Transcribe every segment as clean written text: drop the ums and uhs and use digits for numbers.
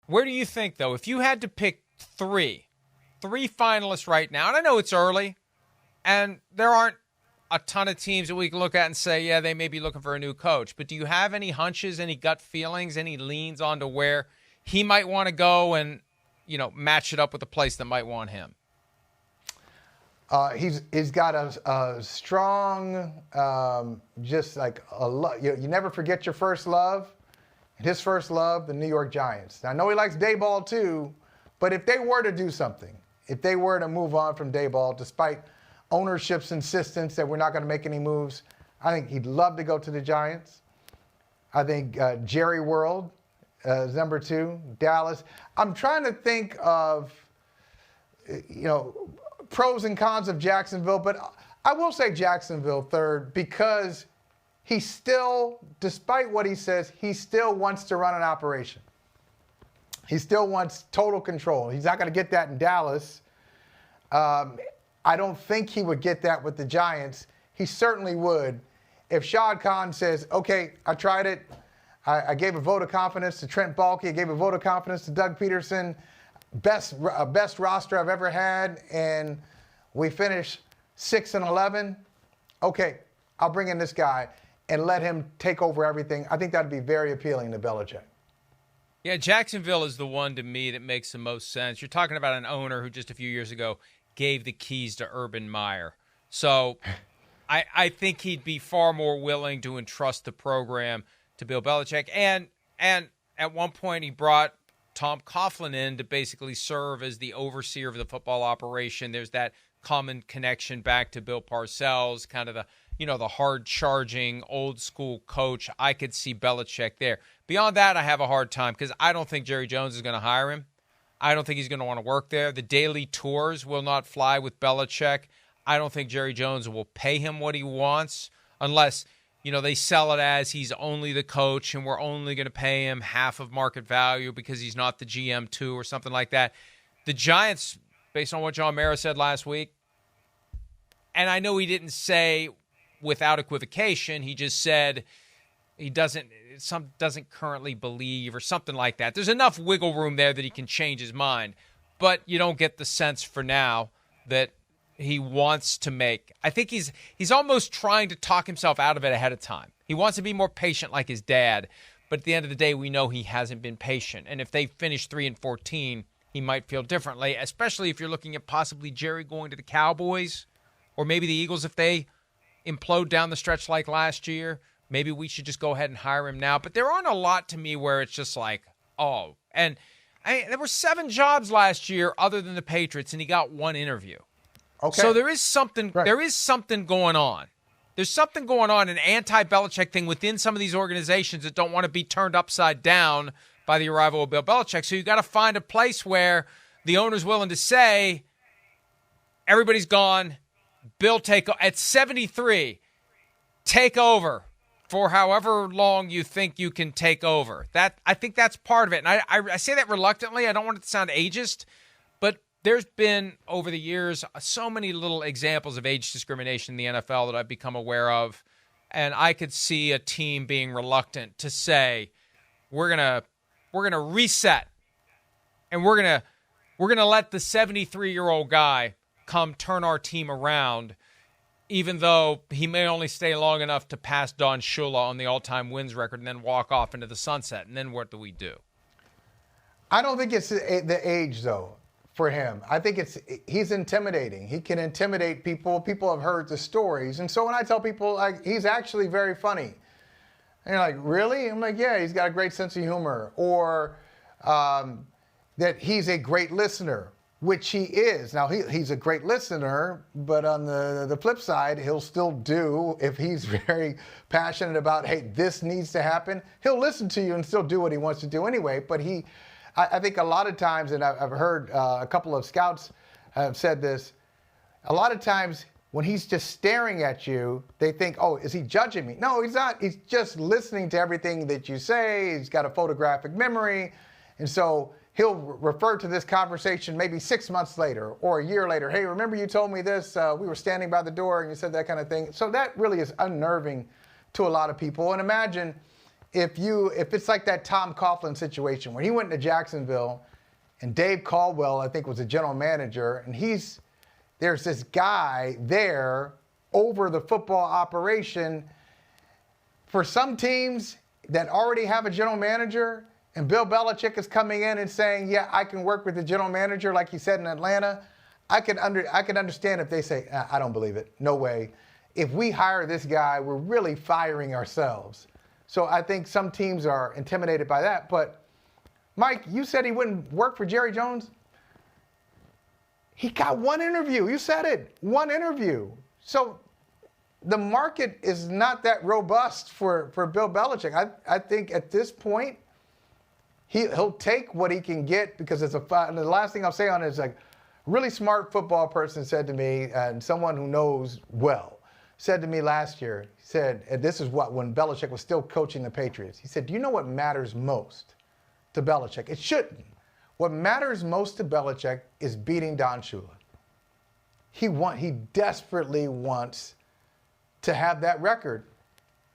Where do you think, though, if you had to pick three finalists right now, and I know it's early, and there aren't a ton of teams that we can look at and say, yeah, they may be looking for a new coach, but do you have any hunches, any gut feelings, any leans onto where he might want to go and, match it up with a place that might want him? He's got a strong, just like a love. You never forget your first love. And his first love, the New York Giants. Now, I know he likes Dayball too, but if they were to do something, if they were to move on from Dayball, despite ownership's insistence that we're not going to make any moves, I think he'd love to go to the Giants. I think Jerry World is number 2, Dallas. I'm trying to think of, pros and cons of Jacksonville, but I will say Jacksonville third because he still, despite what he says, he still wants to run an operation. He still wants total control. He's not going to get that in Dallas. I don't think he would get that with the Giants. He certainly would if Shad Khan says, okay, I tried it. I gave a vote of confidence to Trent Baalke. I gave a vote of confidence to Doug Peterson. Best roster I've ever had, and we finished 6-11. Okay, I'll bring in this guy and let him take over everything. I think that'd be very appealing to Belichick. Yeah, Jacksonville is the one to me that makes the most sense. You're talking about an owner who just a few years ago gave the keys to Urban Meyer. So I think he'd be far more willing to entrust the program to Bill Belichick. And at one point he brought Tom Coughlin in to basically serve as the overseer of the football operation. There's that common connection back to Bill Parcells, kind of the hard-charging, old-school coach. I could see Belichick there. Beyond that, I have a hard time because I don't think Jerry Jones is going to hire him. I don't think he's going to want to work there. The daily tours will not fly with Belichick. I don't think Jerry Jones will pay him what he wants unless, they sell it as he's only the coach and we're only going to pay him half of market value because he's not the GM too or something like that. The Giants, based on what John Mara said last week, and I know he didn't say without equivocation, he just said he doesn't currently believe or something like that. There's enough wiggle room there that he can change his mind, but you don't get the sense for now that he wants to make. I think he's almost trying to talk himself out of it ahead of time. He wants to be more patient like his dad, but at the end of the day, we know he hasn't been patient. And if they finish 3-14, he might feel differently, especially if you're looking at possibly Jerry going to the Cowboys or maybe the Eagles if they implode down the stretch like last year. Maybe we should just go ahead and hire him now. But there aren't a lot to me where it's just like, oh. And there were 7 jobs last year other than the Patriots, and he got 1 interview. Okay. So there is something. Right. There is something going on. There's something going on, an anti-Belichick thing within some of these organizations that don't want to be turned upside down by the arrival of Bill Belichick. So you got to find a place where the owner's willing to say, everybody's gone. Bill, at 73, take over for however long you think you can take over. I think that's part of it. And I say that reluctantly. I don't want it to sound ageist, but there's been, over the years, so many little examples of age discrimination in the NFL that I've become aware of. And I could see a team being reluctant to say, we're gonna reset, and we're gonna let the 73-year-old guy come turn our team around, even though he may only stay long enough to pass Don Shula on the all-time wins record and then walk off into the sunset. And then what do we do? I don't think it's the age, though, for him. I think he's intimidating. He can intimidate people. People have heard the stories. And so when I tell people, he's actually very funny, and you're like, really? I'm like, yeah, he's got a great sense of humor. Or that he's a great listener, which he is. Now, he's a great listener, but on the flip side, he'll still do, if he's very passionate about, hey, this needs to happen, he'll listen to you and still do what he wants to do anyway. But I think a lot of times, and I've heard a couple of scouts have said this, a lot of times when he's just staring at you, they think, oh, is he judging me? No, he's not. He's just listening to everything that you say. He's got a photographic memory. And so he'll refer to this conversation maybe 6 months later or a year later. Hey, remember you told me this? We were standing by the door and you said that kind of thing. So that really is unnerving to a lot of people. And imagine if it's like that Tom Coughlin situation where he went to Jacksonville and Dave Caldwell, I think, was the general manager, and there's this guy there over the football operation. For some teams that already have a general manager, and Bill Belichick is coming in and saying, yeah, I can work with the general manager like he said in Atlanta, I could understand if they say, I don't believe it. No way. If we hire this guy, we're really firing ourselves. So I think some teams are intimidated by that. But, Mike, you said he wouldn't work for Jerry Jones. He got one interview. You said it. One interview. So the market is not that robust for Bill Belichick. I think at this point, he'll take what he can get because and the last thing I'll say on it is like really smart football person said to me, and someone who knows well, said to me last year, he said, and this is when Belichick was still coaching the Patriots. He said, do you know what matters most to Belichick? It shouldn't. What matters most to Belichick is beating Don Shula. He desperately wants to have that record.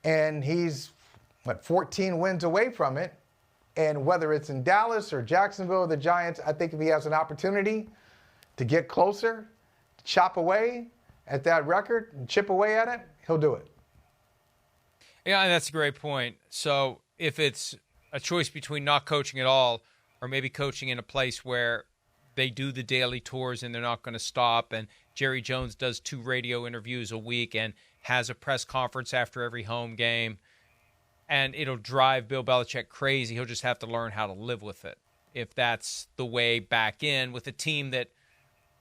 And he's, 14 wins away from it. And whether it's in Dallas or Jacksonville or the Giants, I think if he has an opportunity to get closer, chop away at that record and chip away at it, he'll do it. Yeah, and that's a great point. So if it's a choice between not coaching at all or maybe coaching in a place where they do the daily tours and they're not going to stop, and Jerry Jones does 2 radio interviews a week and has a press conference after every home game, and it'll drive Bill Belichick crazy. He'll just have to learn how to live with it. If that's the way back in with a team that,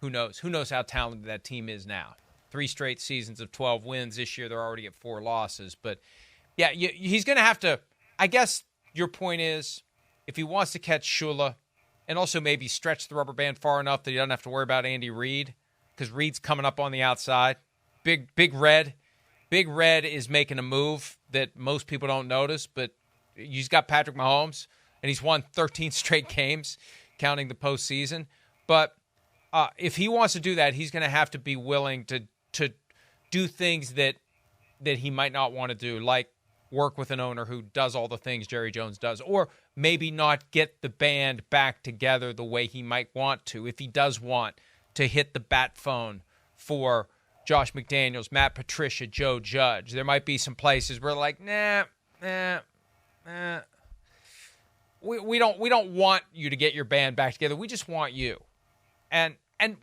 who knows how talented that team is now. 3 straight seasons of 12 wins. This year they're already at 4 losses. But, yeah, he's going to have to – I guess your point is if he wants to catch Shula and also maybe stretch the rubber band far enough that he doesn't have to worry about Andy Reid because Reid's coming up on the outside. Big Red. Big Red is making a move that most people don't notice, but he's got Patrick Mahomes, and he's won 13 straight games, counting the postseason. But if he wants to do that, he's going to have to be willing to do things that he might not want to do, like work with an owner who does all the things Jerry Jones does, or maybe not get the band back together the way he might want to, if he does want to hit the bat phone for Josh McDaniels, Matt Patricia, Joe Judge. There might be some places where like, we don't want you to get your band back together. We just want you. And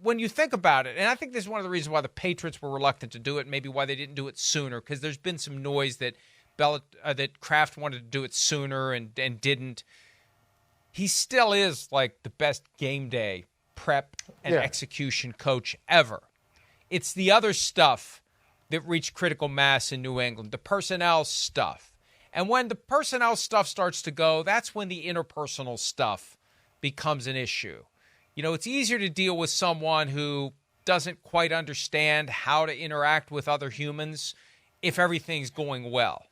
when you think about it, and I think this is one of the reasons why the Patriots were reluctant to do it, maybe why they didn't do it sooner, because there's been some noise that that Kraft wanted to do it sooner and didn't. He still is like the best game day prep and execution coach ever. It's the other stuff that reached critical mass in New England, the personnel stuff. And when the personnel stuff starts to go, that's when the interpersonal stuff becomes an issue. You know, it's easier to deal with someone who doesn't quite understand how to interact with other humans if everything's going well.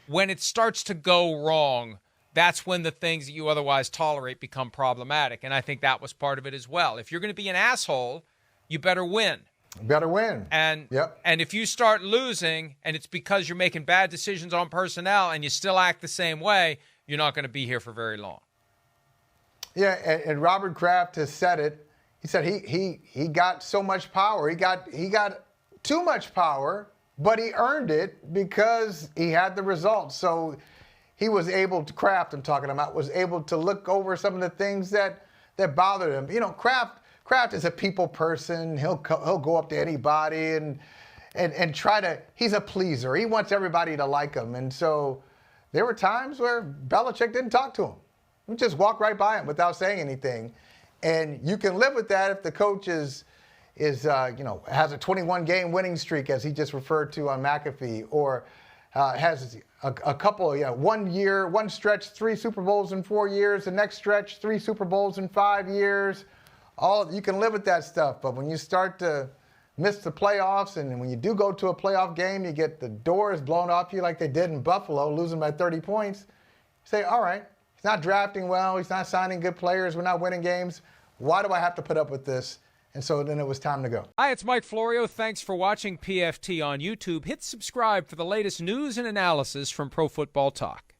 When it starts to go wrong, that's when the things that you otherwise tolerate become problematic. And I think that was part of it as well. If you're going to be an asshole, you better win. Better win. And if you start losing and it's because you're making bad decisions on personnel and you still act the same way, you're not going to be here for very long. Yeah, and Robert Kraft has said it. He said he got so much power. He got too much power, but he earned it because he had the results. So he was able to, Kraft I'm talking about, was able to look over some of the things that bothered him. You know, Kraft is a people person. He'll go up to anybody and try to, he's a pleaser. He wants everybody to like him. And so there were times where Belichick didn't talk to him. He just walked right by him without saying anything. And you can live with that if the coach has a 21-game winning streak, as he just referred to on McAfee, or has a couple, one stretch, 3 Super Bowls in 4 years, the next stretch, 3 Super Bowls in 5 years. You can live with that stuff, but when you start to miss the playoffs, and when you do go to a playoff game, you get the doors blown off you like they did in Buffalo, losing by 30 points, you say, all right, he's not drafting well, he's not signing good players, we're not winning games. Why do I have to put up with this? And so then it was time to go. Hi, it's Mike Florio. Thanks for watching PFT on YouTube. Hit subscribe for the latest news and analysis from Pro Football Talk.